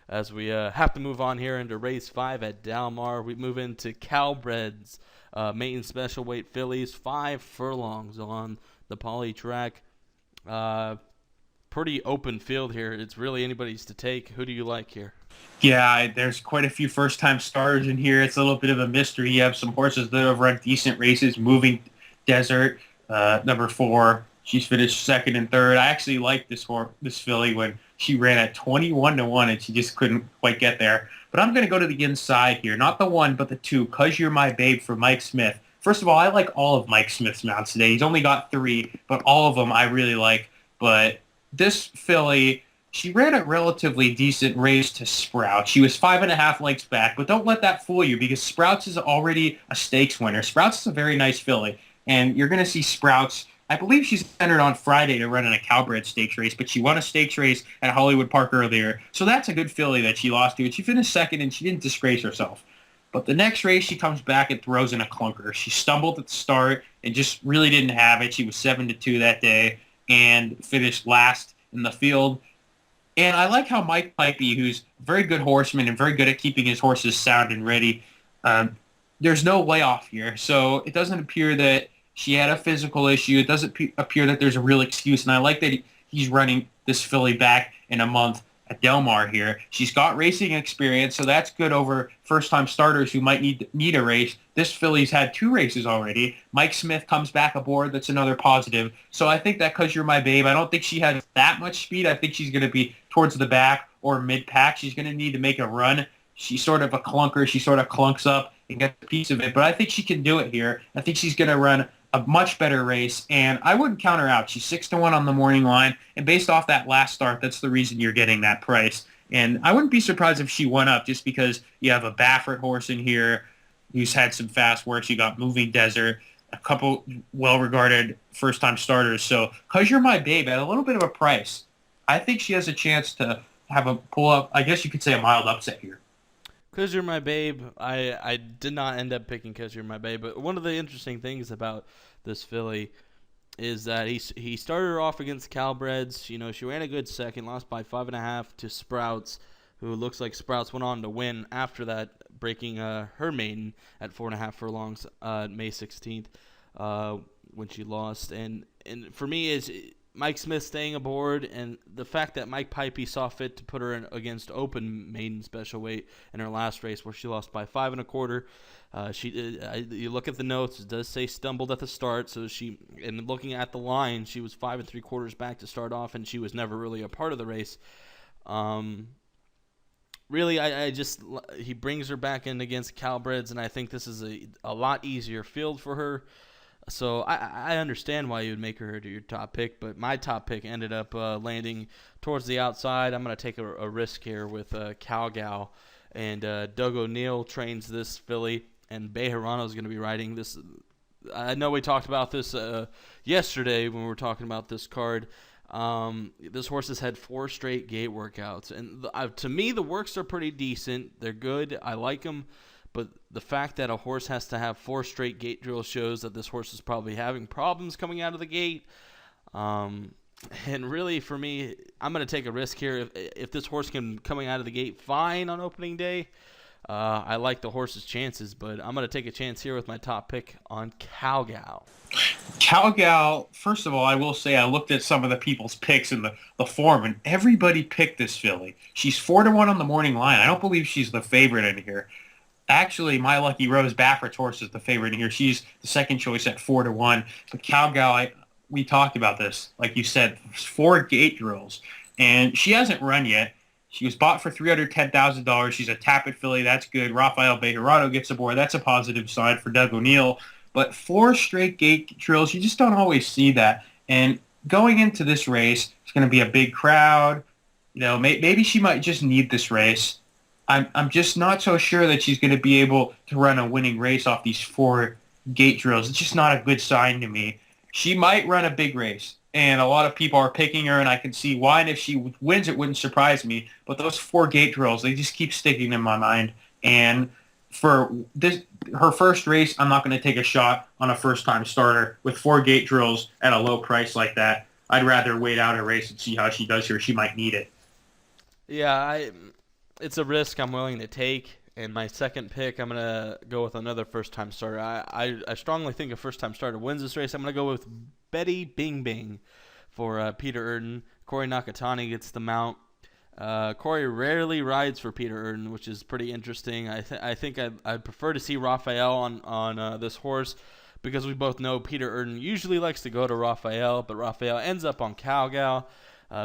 as we have to move on here into race 5 at Dalmar. We move into Calbreds, main special weight fillies, 5 furlongs on the poly track. Pretty open field here. It's really anybody's to take. Who do you like here? Yeah, there's quite a few first-time starters in here. It's a little bit of a mystery. You have some horses that have run decent races. Moving Desert, number 4. She's finished second and third. I actually liked this filly when she ran at 21-1, and she just couldn't quite get there. But I'm going to go to the inside here. Not the 1, but the 2. 'Cause You're My Babe for Mike Smith. First of all, I like all of Mike Smith's mounts today. He's only got 3, but all of them I really like. But this filly, she ran a relatively decent race to Sprouts. She was 5.5 lengths back, but don't let that fool you because Sprouts is already a stakes winner. Sprouts is a very nice filly, and you're going to see Sprouts. I believe she's entered on Friday to run in a Calbred stakes race, but she won a stakes race at Hollywood Park earlier, so that's a good filly that she lost to. And she finished second, and she didn't disgrace herself. But the next race, she comes back and throws in a clunker. She stumbled at the start and just really didn't have it. She was 7-2 that day and finished last in the field. And I like how Mike Pipey, who's a very good horseman and very good at keeping his horses sound and ready, there's no layoff here. So it doesn't appear that she had a physical issue. It doesn't appear that there's a real excuse. And I like that he's running this filly back in a month at Del Mar here. She's got racing experience, so that's good over first-time starters who might need a race. This filly's had 2 races already. Mike Smith comes back aboard. That's another positive. So I think that 'Cause You're My Babe, I don't think she has that much speed. I think she's going to be towards the back or mid-pack. She's going to need to make a run. She's sort of a clunker. She sort of clunks up and gets a piece of it. But I think she can do it here. I think she's going to run a much better race, and I wouldn't count her out. She's 6-1 on the morning line, and based off that last start, that's the reason you're getting that price. And I wouldn't be surprised if she went up just because you have a Baffert horse in here who's had some fast work. You got Moving Desert, a couple well-regarded first-time starters. So 'Cause You're My Babe at a little bit of a price, I think she has a chance to have a pull-up, I guess you could say a mild upset here. Cause You're My Babe. I did not end up picking Cause You're My Babe, but one of the interesting things about this filly is that he started her off against Calbreds. You know, she ran a good second, lost by 5.5 to Sprouts, who looks like Sprouts went on to win after that, breaking her maiden at 4.5 furlongs May 16th when she lost. And for me is Mike Smith staying aboard, and the fact that Mike Pipey saw fit to put her in against open maiden special weight in her last race, where she lost by 5.25. You look at the notes; it does say stumbled at the start. So and looking at the line, she was 5 3/4 back to start off, and she was never really a part of the race. Really, he brings her back in against Calbreds, and I think this is a lot easier field for her. So I understand why you would make her your top pick, but my top pick ended up landing towards the outside. I'm going to take a risk here with Calgal, and Doug O'Neill trains this filly, and Bejarano is going to be riding this. I know we talked about this yesterday when we were talking about this card. This horse has had 4 straight gate workouts, and to me the works are pretty decent. They're good. I like them. But the fact that a horse has to have 4 straight gate drills shows that this horse is probably having problems coming out of the gate. And really, for me, I'm going to take a risk here. If this horse can coming out of the gate fine on opening day, I like the horse's chances. But I'm going to take a chance here with my top pick on Calgal. Calgal, first of all, I will say I looked at some of the people's picks in the forum, and everybody picked this filly. She's 4-1 on the morning line. I don't believe she's the favorite in here. Actually, My Lucky Rose, Baffert's horse, is the favorite in here. She's the second choice at 4-1. But Calgal, we talked about this. Like you said, 4 gate drills. And she hasn't run yet. She was bought for $310,000. She's a Tappet filly. That's good. Rafael Bejarano gets aboard. That's a positive sign for Doug O'Neill. But 4 straight gate drills, you just don't always see that. And going into this race, it's going to be a big crowd. You know, maybe she might just need this race. I'm just not so sure that she's going to be able to run a winning race off these 4 gate drills. It's just not a good sign to me. She might run a big race, and a lot of people are picking her, and I can see why. And if she wins, it wouldn't surprise me. But those 4 gate drills, they just keep sticking in my mind. And for her first race, I'm not going to take a shot on a first-time starter with 4 gate drills at a low price like that. I'd rather wait out a race and see how she does here. She might need it. Yeah, it's a risk I'm willing to take. And my second pick, I'm gonna go with another first-time starter. I strongly think a first-time starter wins this race. I'm gonna go with Betty Bing Bing for Peter Eurton. Corey Nakatani gets the mount. Corey rarely rides for Peter Eurton, which is pretty interesting. I think I'd prefer to see Raphael on this horse because we both know Peter Eurton usually likes to go to Raphael, but Raphael ends up on Calgal.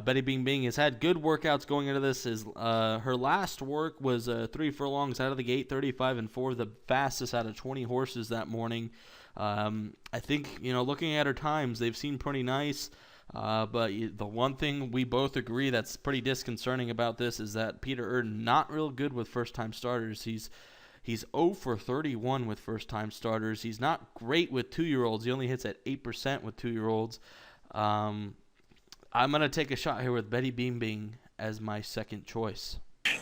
Betty Bing Bing has had good workouts going into this. Her last work was 3 furlongs out of the gate, 35-4, the fastest out of 20 horses that morning. I think, looking at her times, they've seemed pretty nice. But the one thing we both agree that's pretty disconcerting about this is that Peter Eurton not real good with first-time starters. He's 0 for 31 with first-time starters. He's not great with 2-year-olds. He only hits at 8% with 2-year-olds. I'm going to take a shot here with Betty Bing Bing as my second choice.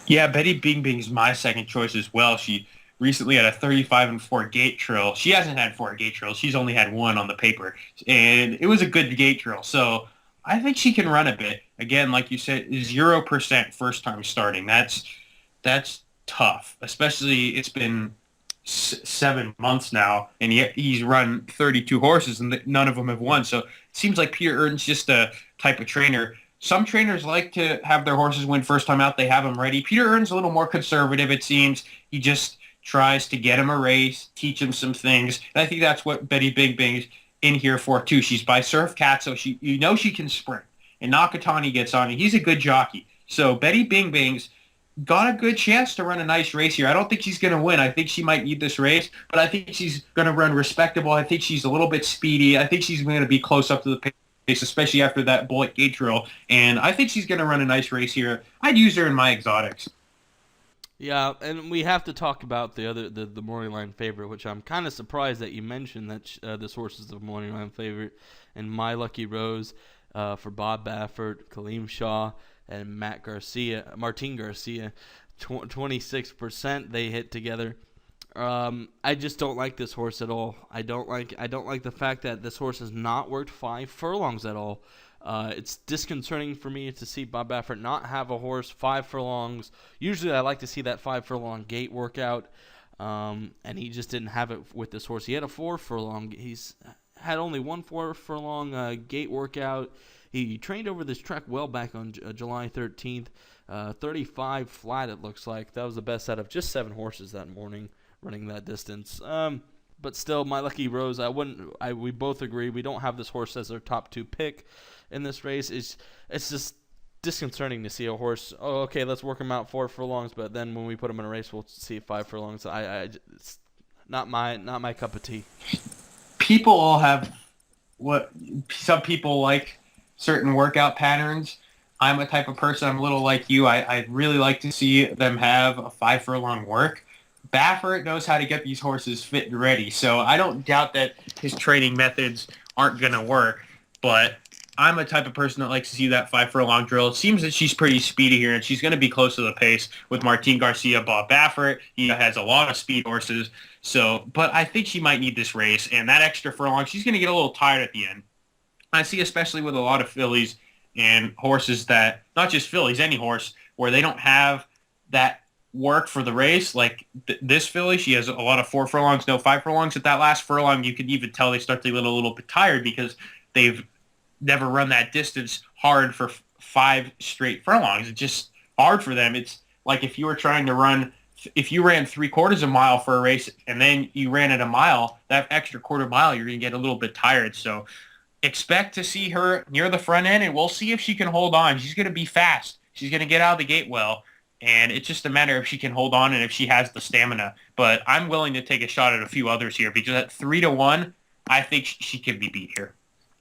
Yeah, Betty Bing Bing's my second choice as well. She recently had a 35-4 gate trill. She hasn't had 4 gate trills. She's only had 1 on the paper. And it was a good gate trill. So I think she can run a bit. Again, like you said, 0% first time starting. That's tough. Especially it's been 7 months now, and he's run 32 horses, and none of them have won. So it seems like Peter Eurton's just a type of trainer. Some trainers like to have their horses win first time out. They have them ready. Peter Eurton's a little more conservative, it seems. He just tries to get him a race, teach him some things. And I think that's what Betty Bing Bing's in here for, too. She's by Surf Cat, so she can sprint. And Nakatani gets on, and he's a good jockey. So Betty Bing Bing's got a good chance to run a nice race here. I don't think she's going to win. I think she might need this race, but I think she's going to run respectable. I think she's a little bit speedy. I think she's going to be close up to the pace, especially after that bullet gate drill. And I think she's going to run a nice race here. I'd use her in my exotics. Yeah, and we have to talk about the morning line favorite, which I'm kind of surprised that you mentioned that this horse is the morning line favorite. And My Lucky Rose for Bob Baffert, Kaleem Shaw, and Martin Garcia, 26% they hit together. I just don't like this horse at all. I don't like the fact that this horse has not worked 5 furlongs at all. It's disconcerting for me to see Bob Baffert not have a horse 5 furlongs. Usually I like to see that 5 furlong gate workout, and he just didn't have it with this horse. He had a 4 furlong. He's had only 1 4 furlong gate workout. He trained over this track well back on July 13th. 35 flat, it looks like. That was the best out of just 7 horses that morning running that distance. But still, My Lucky Rose, we both agree we don't have this horse as our top 2 pick in this race. It's just disconcerting to see a horse, okay, let's work him out 4 furlongs, but then when we put him in a race, we'll see 5 furlongs. It's not my cup of tea. People all have some people like certain workout patterns. I'm a type of person, I'm a little like you. I'd really like to see them have a 5 furlong work. Baffert knows how to get these horses fit and ready, so I don't doubt that his training methods aren't going to work, but I'm a type of person that likes to see that 5 furlong drill. It seems that she's pretty speedy here, and she's going to be close to the pace with Martin Garcia. Bob Baffert, he has a lot of speed horses, but I think she might need this race, and that extra furlong, she's going to get a little tired at the end. I see, especially with a lot of fillies and horses that, not just fillies, any horse, where they don't have that work for the race. Like this filly, she has a lot of 4 furlongs, no 5 furlongs. At that last furlong, you could even tell they start to get a little bit tired because they've never run that distance hard for 5 straight furlongs. It's just hard for them. It's like if you were trying to run, if you ran 3/4 mile for a race and then you ran at a mile, that extra quarter mile, you're going to get a little bit tired. So expect to see her near the front end, and we'll see if she can hold on. She's going to be fast. She's going to get out of the gate well, and it's just a matter if she can hold on and if she has the stamina. But I'm willing to take a shot at a few others here because at 3-1, I think she can be beat here.